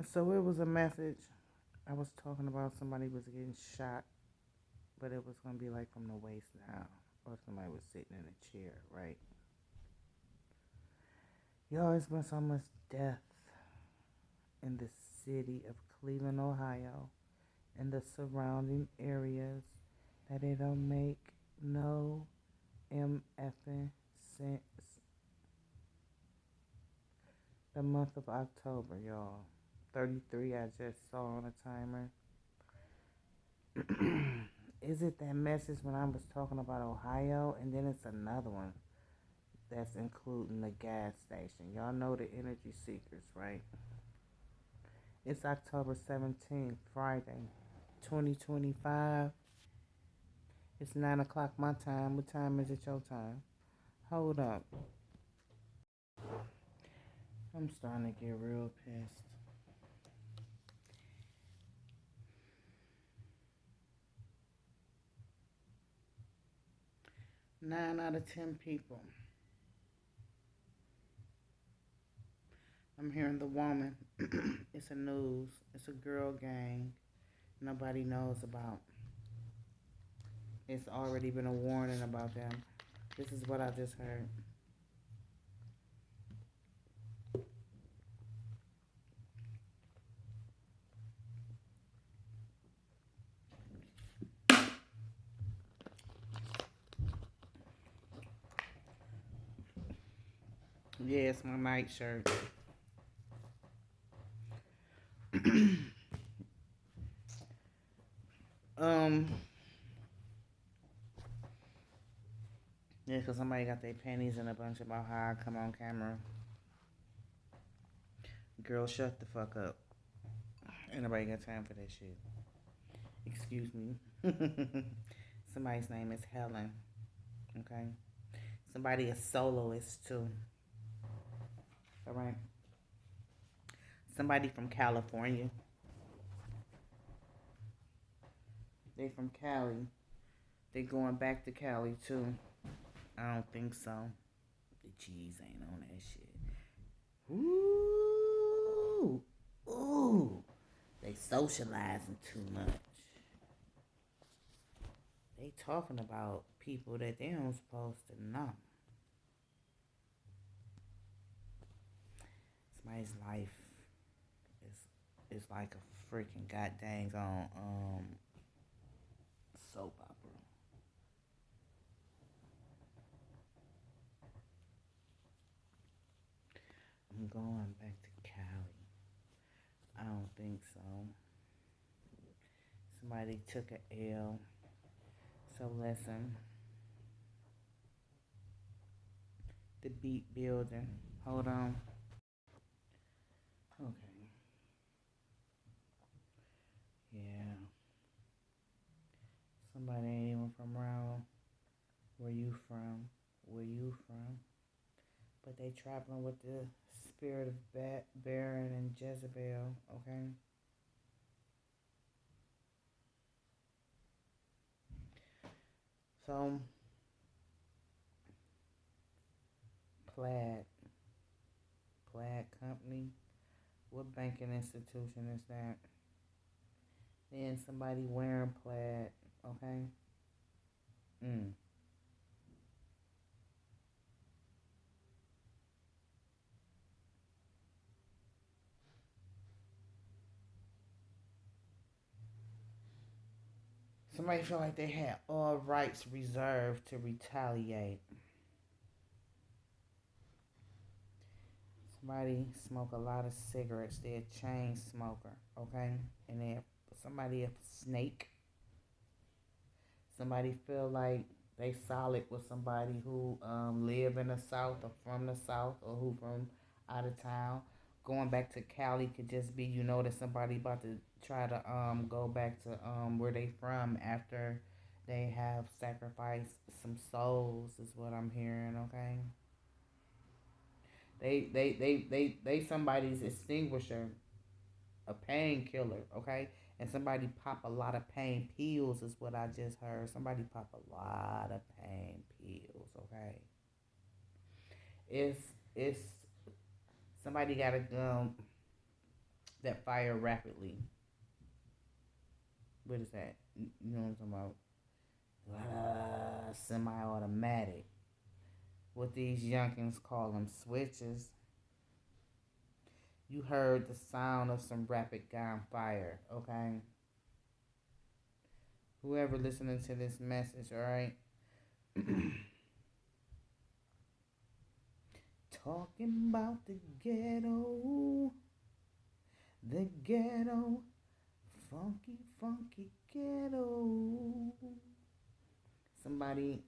So it was a message. I was talking about somebody was getting shot, but it was gonna be like from the waist down, or somebody was sitting in a chair, right? Yo, it's been so much death in the city of Cleveland, Ohio, and the surrounding areas that it don't make no effing sense. The month of October, y'all. 33 I just saw on a timer. Is it that message when I was talking about Ohio? And then it's another one that's including the gas station. Y'all know the energy seekers, right? It's October 17th, Friday, 2025. It's 9 o'clock my time. What time is it your time? Hold up. I'm starting to get real pissed. 9 out of 10 people. I'm hearing the woman. It's a news. It's a girl gang nobody knows about. It's already been a warning about them. This is what I just heard. Yeah, it's my nightshirt. um, yeah, because somebody got their panties in a bunch about how I come on camera. Girl, shut the fuck up. Ain't nobody got time for that shit. Excuse me. Somebody's name is Helen. Okay. Somebody a soloist too. All right. Somebody from California. They from Cali. They going back to Cali too. I don't think so. The cheese ain't on that shit. Ooh. Ooh. They socializing too much. They talking about people that they don't supposed to know. Somebody's life is like a freaking goddamn on soap opera. I'm going back to Cali. I don't think so. Somebody took a L. So listen. The beat building. Hold on. Okay. Yeah. Somebody ain't even from around where you from. Where you from. But they traveling with the spirit of Baron and Jezebel. Okay. So Plaid. Plaid Company. What banking institution is that? Then somebody wearing plaid. Okay. Mm. Somebody feel like they had all rights reserved to retaliate. Somebody smoke a lot of cigarettes. They're a chain smoker, okay? And then somebody a snake. Somebody feel like they solid with somebody who live in the South or from the South or who from out of town. Going back to Cali could just be, that somebody about to try to go back to where they from after they have sacrificed some souls is what I'm hearing, okay? They somebody's extinguisher, a painkiller, okay? And somebody pop a lot of pain pills is what I just heard. Somebody pop a lot of pain pills, okay? It's somebody got a that fire rapidly. What is that? You know what I'm talking about? Semi-automatic. What these youngins call them switches. You heard the sound of some rapid gunfire, okay? Whoever listening to this message, alright? Talking about the ghetto, funky, funky ghetto. Somebody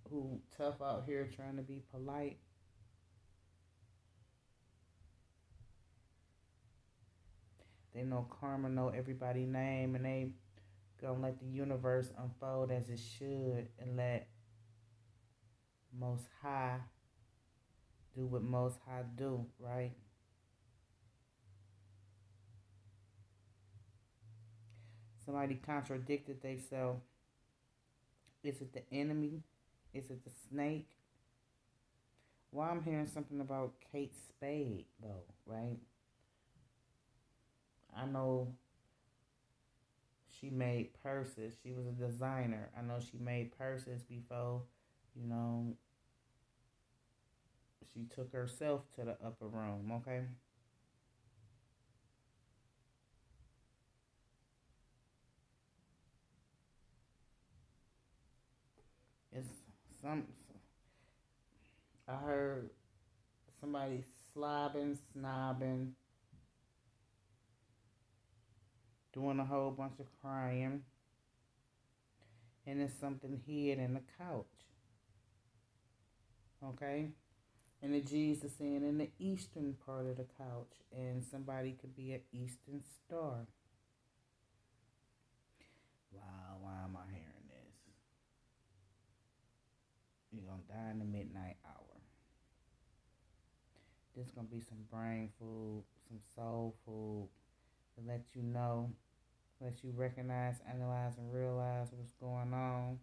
who tough out here trying to be polite. They know karma, know everybody's name, and they gonna let the universe unfold as it should and let Most High do what Most High do, right? Somebody contradicted themselves. Is it the enemy? Is it the snake? Well, I'm hearing something about Kate Spade, though, right? I know she made purses. She was a designer. I know she made purses before, you know, she took herself to the upper room, okay? It's some, I heard somebody slobbing, snobbing, doing a whole bunch of crying, and it's something hid in the couch, okay? And the G's are saying in the eastern part of the couch, and somebody could be an eastern star. Wow, why am I hearing this? You're gonna die in the midnight hour. This gonna be some brain food, some soul food to let you know, let you recognize, analyze, and realize what's going on.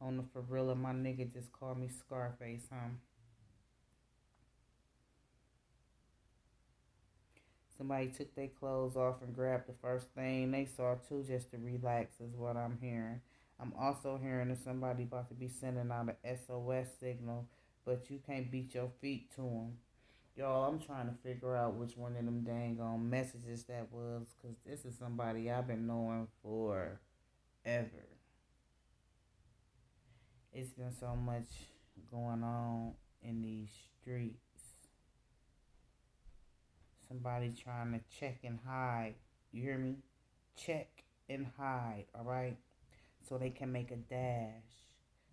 On the for real, my nigga just called me Scarface, huh? Somebody took their clothes off and grabbed the first thing they saw too, just to relax, is what I'm hearing. I'm also hearing that somebody about to be sending out an SOS signal, but you can't beat your feet to them. Y'all, I'm trying to figure out which one of them dang on messages that was, because this is somebody I've been knowing for ever. It's been so much going on in these streets. Somebody trying to check and hide. You hear me? Check and hide, alright? So they can make a dash.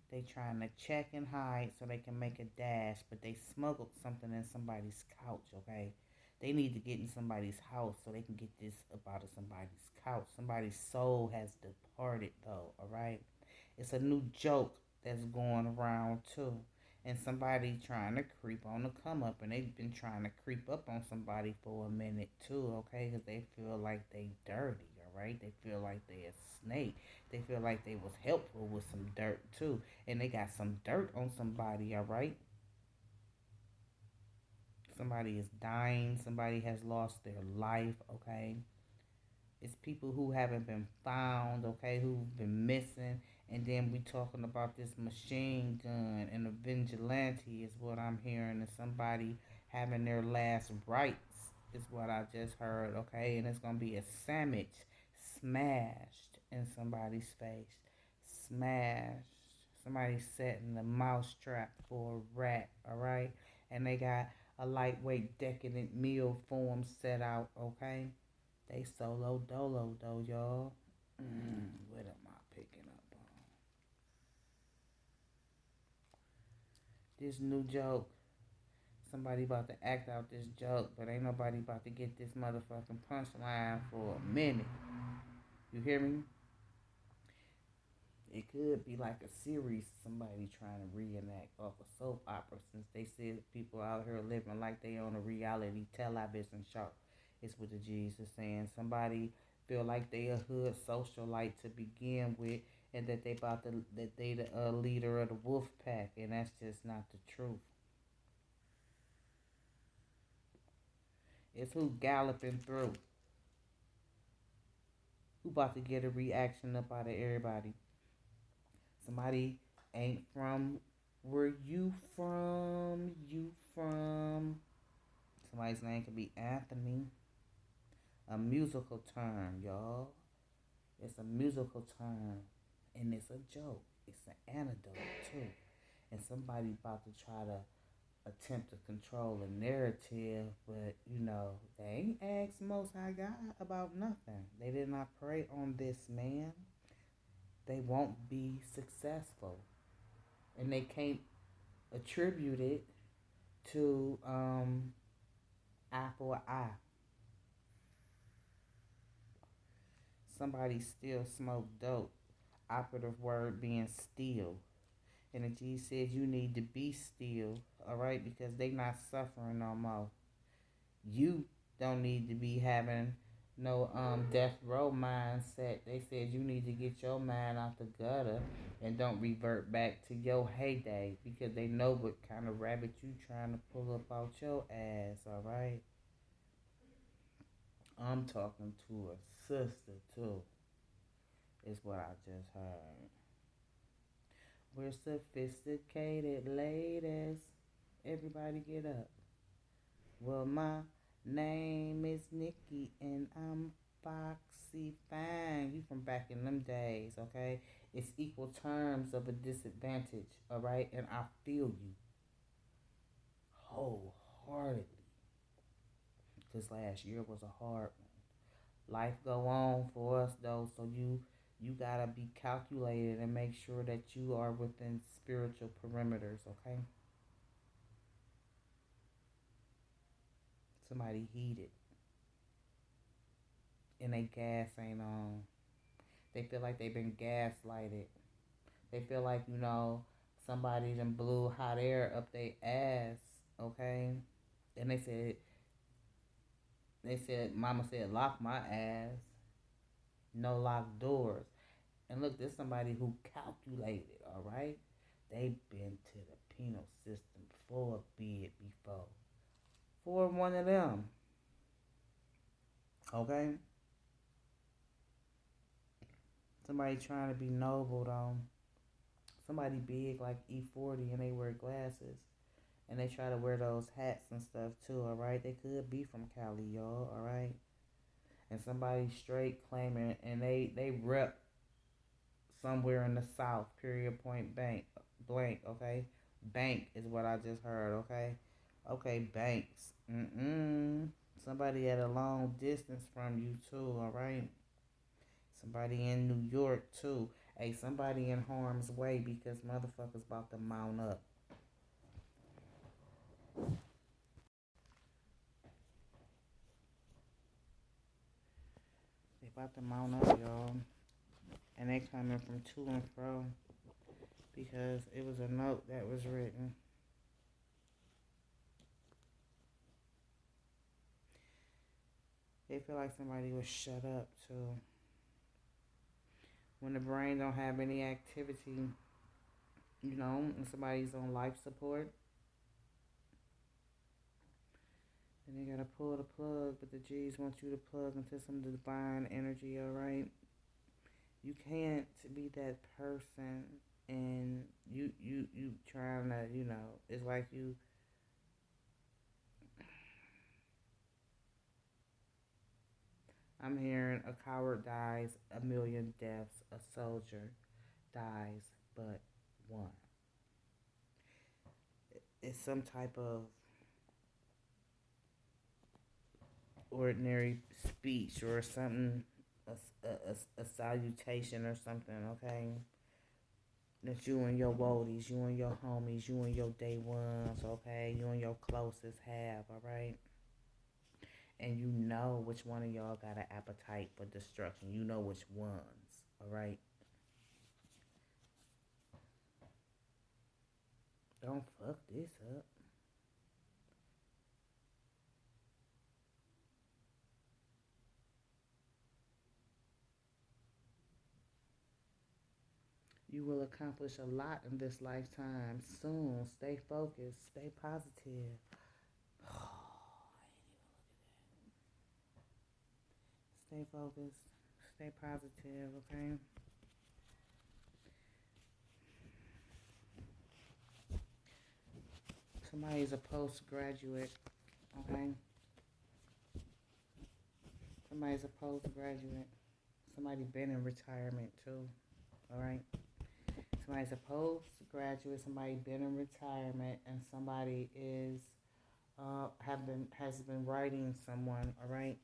They trying to check and hide so they can make a dash, but they smuggled something in somebody's couch, okay? They need to get in somebody's house so they can get this up out of somebody's couch. Somebody's soul has departed, though, alright? It's a new joke that's going around, too. And somebody trying to creep on the come up, and they've been trying to creep up on somebody for a minute, too, okay? Because they feel like they dirty, alright? They feel like they a snake. They feel like they was helpful with some dirt, too. And they got some dirt on somebody, alright? Somebody is dying. Somebody has lost their life, okay? It's people who haven't been found, okay, who've been missing. And then we talking about this machine gun and a vigilante is what I'm hearing. And somebody having their last rites is what I just heard, okay? And it's going to be a sandwich smashed in somebody's face. Smashed. Somebody setting the mouse trap for a rat, alright? And they got a lightweight decadent meal form set out, okay? They solo dolo though, y'all. What am I picking up on? This new joke. Somebody about to act out this joke, but ain't nobody about to get this motherfucking punchline for a minute. You hear me? It could be like a series somebody trying to reenact off a soap opera, since they said people out here living like they on a reality television show. It's what the G's are saying. Somebody feel like they a hood socialite to begin with, and that they the leader of the wolf pack, and that's just not the truth. It's who galloping through. Who about to get a reaction up out of everybody? Somebody ain't from where you from. You from. Somebody's name could be Anthony. A musical term, y'all. It's a musical term. And it's a joke. It's an antidote, too. And somebody about to try to attempt to control a narrative, but they ain't asked Most High God about nothing. They did not pray on this man. They won't be successful, and they can't attribute it to eye for eye. Somebody still smoke dope. Operative word being still. And the G says you need to be still, all right, because they not suffering no more. You don't need to be having no death row mindset. They said you need to get your mind out the gutter and don't revert back to your heyday, because they know what kind of rabbit you trying to pull up out your ass, all right? I'm talking to a sister too, is what I just heard. We're sophisticated ladies. Everybody get up. Well, my name is Nikki and I'm Foxy Fang. You from back in them days, okay? It's equal terms of a disadvantage, all right? And I feel you wholeheartedly. This last year was a hard one. Life go on for us though, so you gotta be calculated and make sure that you are within spiritual perimeters, okay? Somebody heated and they gas ain't on. They feel like they've been gaslighted. They feel like, somebody done blew hot air up their ass, okay? And mama said, lock my ass. No locked doors. And look, there's somebody who calculated, all right? They've been to the penal system for a bid before. For one of them. Okay? Somebody trying to be noble, though. Somebody big like E40 and they wear glasses. And they try to wear those hats and stuff too, all right? They could be from Cali, y'all, all right? And somebody straight claiming, and they rep somewhere in the South, period, point, blank, okay? Bank is what I just heard, okay? Okay, banks. Somebody at a long distance from you too, all right? Somebody in New York too. Hey, somebody in harm's way because motherfuckers about to mount up. They about to mount up, y'all. And they coming from to and fro because it was a note that was written. They feel like somebody was shut up too. When the brain don't have any activity, and somebody's on life support, then they gotta pull the plug, but the G's want you to plug into some divine energy, alright? You can't be that person and you trying to, it's like you I'm hearing a coward dies, a million deaths, a soldier dies but one. It's some type of ordinary speech or something, a salutation or something, okay? That you and your woadies, you and your homies, you and your day ones, okay? You and your closest have, alright? And you know which one of y'all got an appetite for destruction. You know which ones, alright? Don't fuck this up. You will accomplish a lot in this lifetime soon. Stay focused. Stay positive. Stay focused. Stay positive, okay? Somebody's a postgraduate, okay? Somebody's a postgraduate. Somebody been in retirement too, all right? Somebody's a postgraduate. Somebody been in retirement, and somebody is has been writing someone, all right?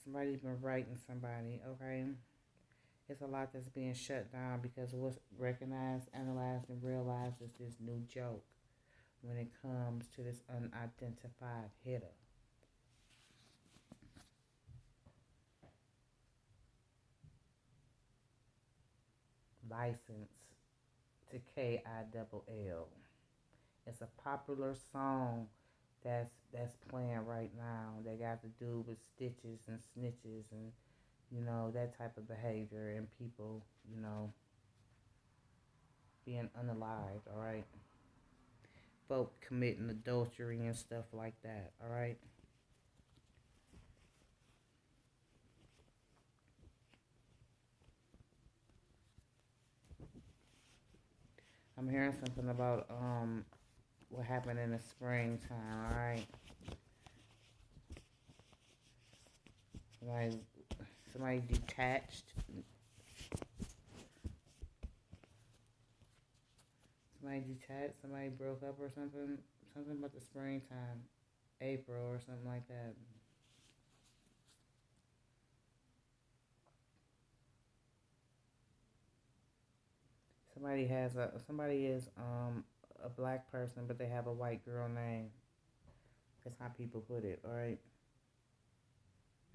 Somebody's been writing somebody, okay? It's a lot that's being shut down because what's recognized, analyzed, and realized is this new joke when it comes to this unidentified hitter. License to KILL. It's a popular song that's playing right now. They got to do with stitches and snitches and that type of behavior and people being unalived. All right, folk committing adultery and stuff like that. All right. I'm hearing something about what happened in the springtime. All right. Somebody, somebody detached. Somebody detached. Somebody broke up or something. Something about the springtime, April or something like that. Somebody is a black person, but they have a white girl name. That's how people put it. All right.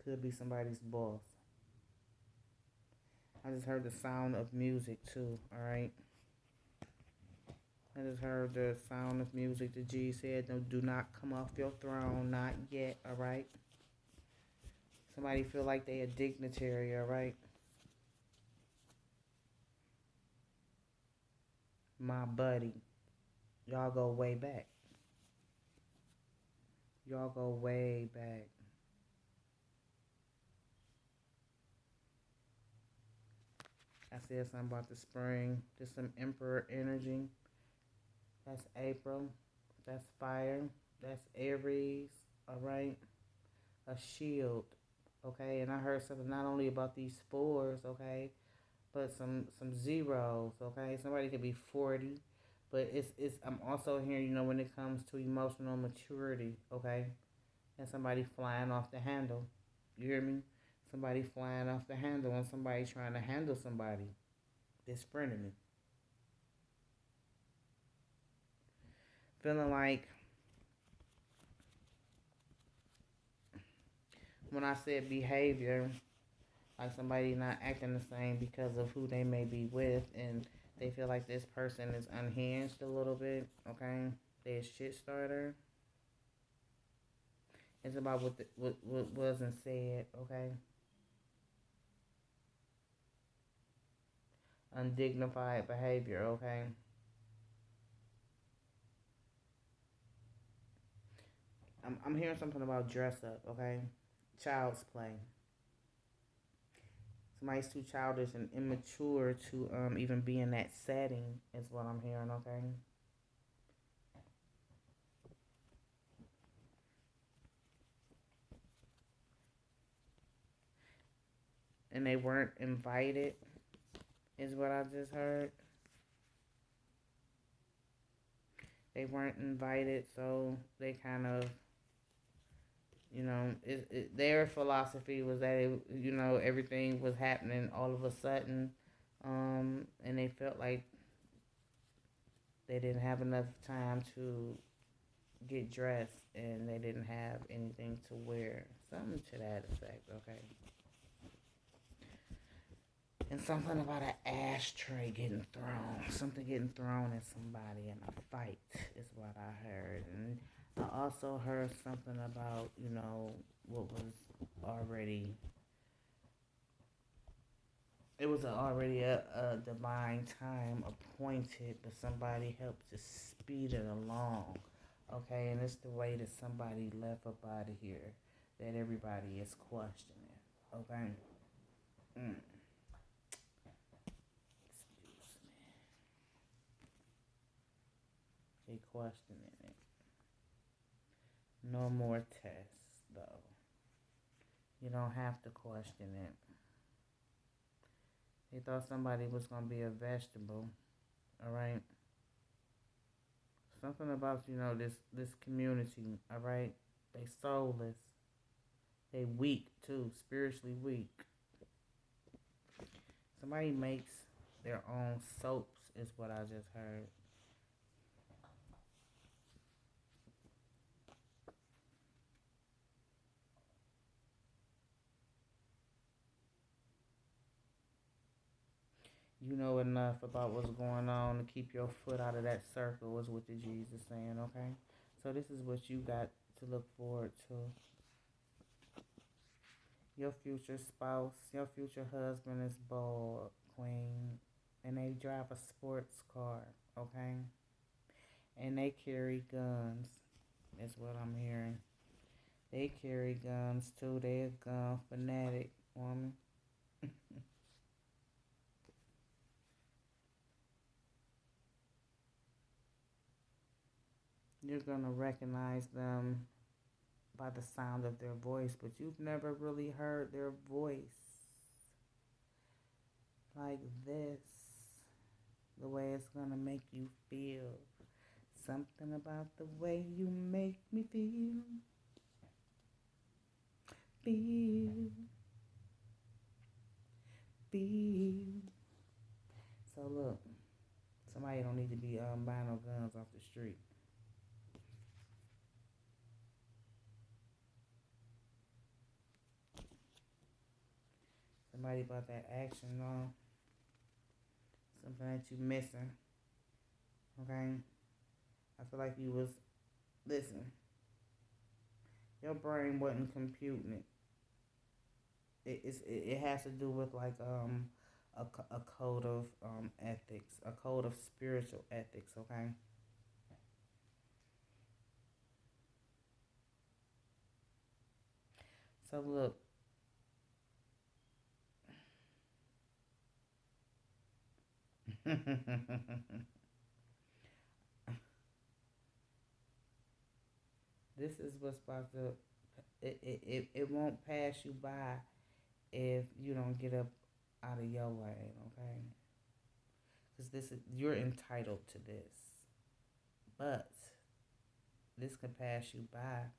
Could be somebody's boss. I just heard the sound of music too. All right. I just heard the sound of music. The G said, "No, do not come off your throne, not yet." All right. Somebody feel like they a dignitary. All right. My buddy, y'all go way back. Y'all go way back. I said something about the spring. Just some emperor energy. That's April. That's fire. That's Aries. All right. A shield. Okay. And I heard something not only about these fours. Okay. But some zeros. Okay. Somebody could be 40. But it's I'm also hearing when it comes to emotional maturity. Okay. And somebody flying off the handle. You hear me? Somebody flying off the handle and somebody trying to handle somebody. This frenemy. Feeling like when I said behavior, like somebody not acting the same because of who they may be with, and they feel like this person is unhinged a little bit. Okay, they're a shit starter. It's about what wasn't said. Okay, undignified behavior. Okay, I'm hearing something about dress up. Okay, child's play. Somebody's too childish and immature to even be in that setting is what I'm hearing. Okay. And they weren't invited, is what I just heard. They weren't invited, so they kind of, their philosophy was that everything was happening all of a sudden, and they felt like they didn't have enough time to get dressed, and they didn't have anything to wear, something to that effect. Okay. And something about an ashtray getting thrown. Something getting thrown at somebody in a fight is what I heard. And I also heard something about, what was already, it was already a divine time appointed, but somebody helped to speed it along. Okay, and it's the way that somebody left up out of here that everybody is questioning. Okay. Mm. Excuse me. They questioning it. No more tests, though. You don't have to question it. They thought somebody was gonna be a vegetable. All right. Something about this community. All right. They soulless. They weak too, spiritually weak. Somebody makes their own soaps, is what I just heard. You know enough about what's going on to keep your foot out of that circle, is what the Jesus saying, okay? So this is what you got to look forward to. Your future spouse, your future husband is bald, queen, and they drive a sports car, okay? And they carry guns, is what I'm hearing. They carry guns too. They a gun fanatic, woman. You're gonna recognize them by the sound of their voice, but you've never really heard their voice like this. The way it's gonna make you feel. Something about the way you make me feel. Feel. Feel. So look, somebody don't need to be buying no guns off the street. Somebody about that action on something that you missing. Okay? I feel like you was, listen, your brain wasn't computing it. It has to do with like a code of ethics, a code of spiritual ethics, okay? So look, this is what's about to, it won't pass you by if you don't get up out of your lane, okay? Because this is, you're entitled to this, but this could pass you by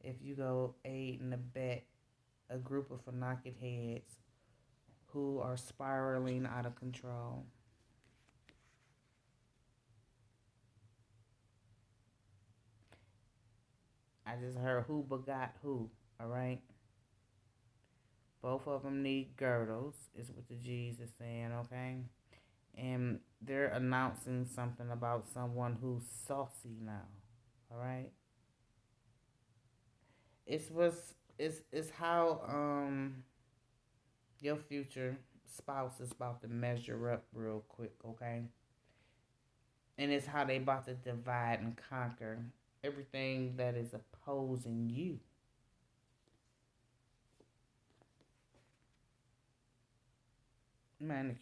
if you go aid and abet a group of knocked heads who are spiraling out of control. I just heard who begot who, all right? Both of them need girdles, is what the G's is saying, okay? And they're announcing something about someone who's saucy now, all right? It's how your future spouse is about to measure up real quick, okay? And it's how they about to divide and conquer everything that is opposing you. Man,